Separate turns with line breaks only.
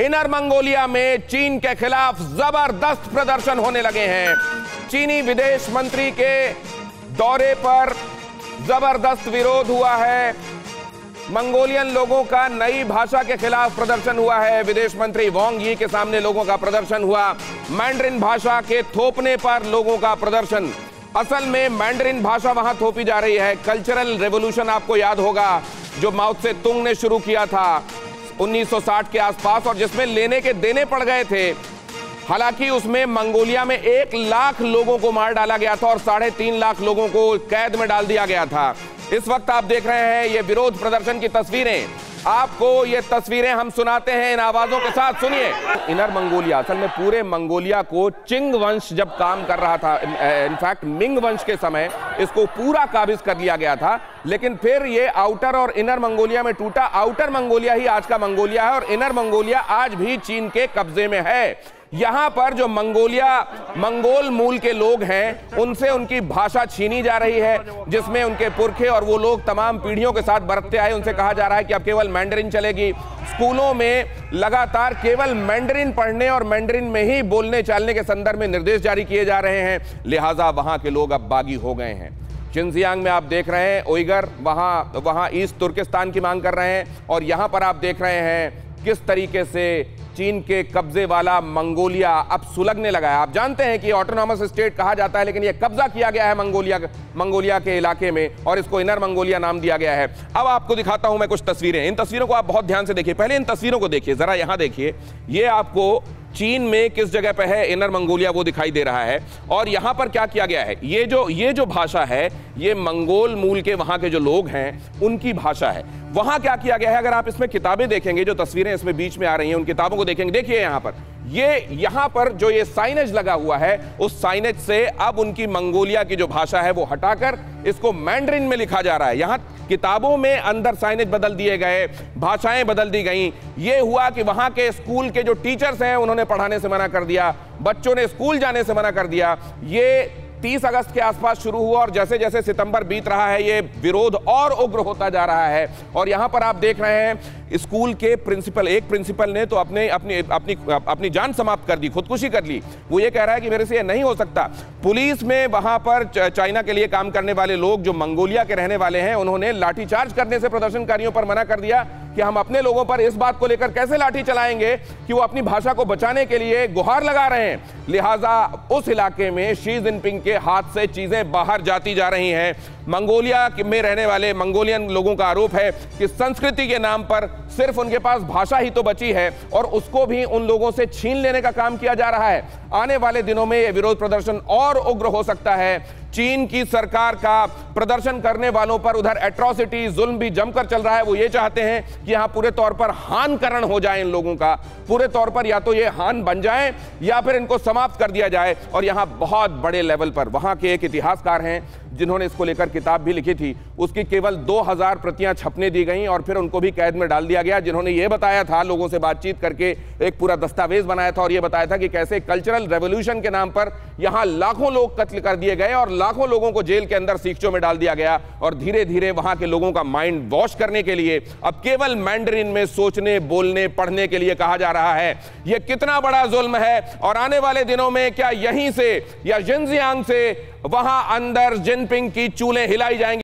Inner Mongolia में चीन के खिलाफ जबरदस्त प्रदर्शन होने लगे हैं। चीनी विदेश मंत्री के दौरे पर जबरदस्त विरोध हुआ है। मंगोलियन लोगों का नई भाषा के खिलाफ प्रदर्शन हुआ है। विदेश मंत्री वांग यी के सामने लोगों का प्रदर्शन हुआ। मैंडरिन भाषा के थोपने पर लोगों का प्रदर्शन। असल में मैंडरिन भाषा वहां थोपी जा रही है। कल्चरल रेवोल्यूशन आपको याद होगा जो माओ त्से तुंग ने शुरू किया था 1960 के आसपास, और जिसमें लेने के देने पड़ गए थे। हालांकि उसमें मंगोलिया में 1 लाख लोगों को मार डाला गया था और 3.5 लाख लोगों को कैद में डाल दिया गया था। इस वक्त आप देख रहे हैं ये विरोध प्रदर्शन की तस्वीरें। आपको ये तस्वीरें हम सुनाते हैं इन आवाजों के साथ, सुनिए। इनर मंगोलिया, असल में पूरे मंगोलिया को चिंग वंश जब काम कर रहा था, इनफैक्ट मिंग वंश के समय इसको पूरा काबिज कर लिया गया था, लेकिन फिर ये आउटर और इनर मंगोलिया में टूटा। आउटर मंगोलिया ही आज का मंगोलिया है और इनर मंगोलिया आज भी चीन के कब्जे में है। यहां पर जो मंगोल मूल के लोग हैं उनसे उनकी भाषा छीनी जा रही है, जिसमें उनके पुरखे और वो लोग तमाम पीढ़ियों के साथ बरतते आए। उनसे कहा जा रहा है कि अब केवल मैंडरिन चलेगी। स्कूलों में लगातार केवल मैंडरिन पढ़ने और मैंडरिन में ही बोलने चालने के संदर्भ में निर्देश जारी किए जा रहे हैं। लिहाजा वहां के लोग अब बागी हो गए हैं। शिनजियांग में आप देख रहे हैं उइगर वहां ईस्ट तुर्किस्तान की मांग कर रहे हैं, और यहां पर आप देख रहे हैं किस तरीके से चीन के कब्जे वाला मंगोलिया अब सुलगने लगा है। आप जानते हैं कि ऑटोनॉमस स्टेट कहा जाता है, लेकिन यह कब्जा किया गया है मंगोलिया के इलाके में, और इसको इनर मंगोलिया नाम दिया गया है। अब आपको दिखाता हूं मैं कुछ तस्वीरें। इन तस्वीरों को आप बहुत ध्यान से देखिए। पहले इन तस्वीरों को देखिए जरा, यहां देखिए। ये आपको चीन में किस जगह पे है इनर मंगोलिया वो दिखाई दे रहा है, और यहां पर क्या किया गया है। ये जो भाषा है ये मंगोल मूल के वहां के जो लोग हैं उनकी भाषा है। वहां क्या किया गया है, अगर आप इसमें किताबें देखेंगे, जो तस्वीरें इसमें बीच में आ रही हैं उन किताबों को देखेंगे, देखिए यहां पर जो ये साइनेज लगा हुआ है, उस साइनेज से अब उनकी मंगोलिया की जो भाषा है वो हटाकर इसको मैंडरिन में लिखा जा रहा है। यहां किताबों में अंदर साइनेज बदल दिए गए, भाषाएं बदल दी गई। ये हुआ कि वहां के स्कूल के जो टीचर्स हैं उन्होंने पढ़ाने से मना कर दिया, बच्चों ने स्कूल जाने से मना कर दिया। ये 30 अगस्त के आसपास शुरू हुआ और जैसे जैसे सितंबर बीत रहा है ये विरोध और उग्र होता जा रहा है। और यहां पर आप देख रहे हैं स्कूल के प्रिंसिपल, एक प्रिंसिपल ने तो अपनी जान समाप्त कर दी, खुदकुशी कर ली। वो ये कह रहा है कि मेरे से ये नहीं हो सकता। पुलिस में वहां पर चाइना के लिए काम करने वाले लोग जो मंगोलिया के रहने वाले हैं उन्होंने लाठीचार्ज करने से प्रदर्शनकारियों पर मना कर दिया कि हम अपने लोगों पर इस बात को लेकर कैसे लाठी चलाएंगे कि वो अपनी भाषा को बचाने के लिए गुहार लगा रहे हैं। लिहाजा उस इलाके में शी जिनपिंग के हाथ से चीजें बाहर जाती जा रही हैं। मंगोलिया में रहने वाले मंगोलियन लोगों का आरोप है कि संस्कृति के नाम पर सिर्फ उनके पास भाषा ही तो बची है और उसको भी उन लोगों से छीन लेने का काम किया जा रहा है। आने वाले दिनों में यह विरोध प्रदर्शन और उग्र हो सकता है। चीन की सरकार का प्रदर्शन करने वालों पर उधर एट्रोसिटी, जुल्म भी जमकर चल रहा है। वो ये चाहते हैं कि यहां पूरे तौर पर हानकरण हो जाए इन लोगों का, पूरे तौर पर या तो ये हान बन जाए या फिर इनको समाप्त कर दिया जाए। और यहां बहुत बड़े लेवल पर वहां के एक इतिहासकार हैं जिन्होंने इसको लेकर किताब भी लिखी थी, उसकी केवल 2000 प्रतियां छपने दी गई और फिर उनको भी कैद में डाल दिया गया। जिन्होंने ये बताया था, लोगों से बातचीत करके एक पूरा दस्तावेज बनाया था और ये बताया था कि कैसे कल्चरल रेवोल्यूशन के नाम पर यहां लाखों लोग कत्ल कर दिए गए और लाखों लोगों को जेल के अंदर सीखचों में डाल दिया गया। और धीरे धीरे वहां के लोगों का माइंड वॉश करने के लिए अब केवल मैंडरिन में सोचने, बोलने, पढ़ने के लिए कहा जा रहा है। यह कितना बड़ा जुल्म है। और आने वाले दिनों में क्या यहीं से या शिनजियांग से वहां अंदर जिनपिंग की चूलें हिलाई जाएंगी।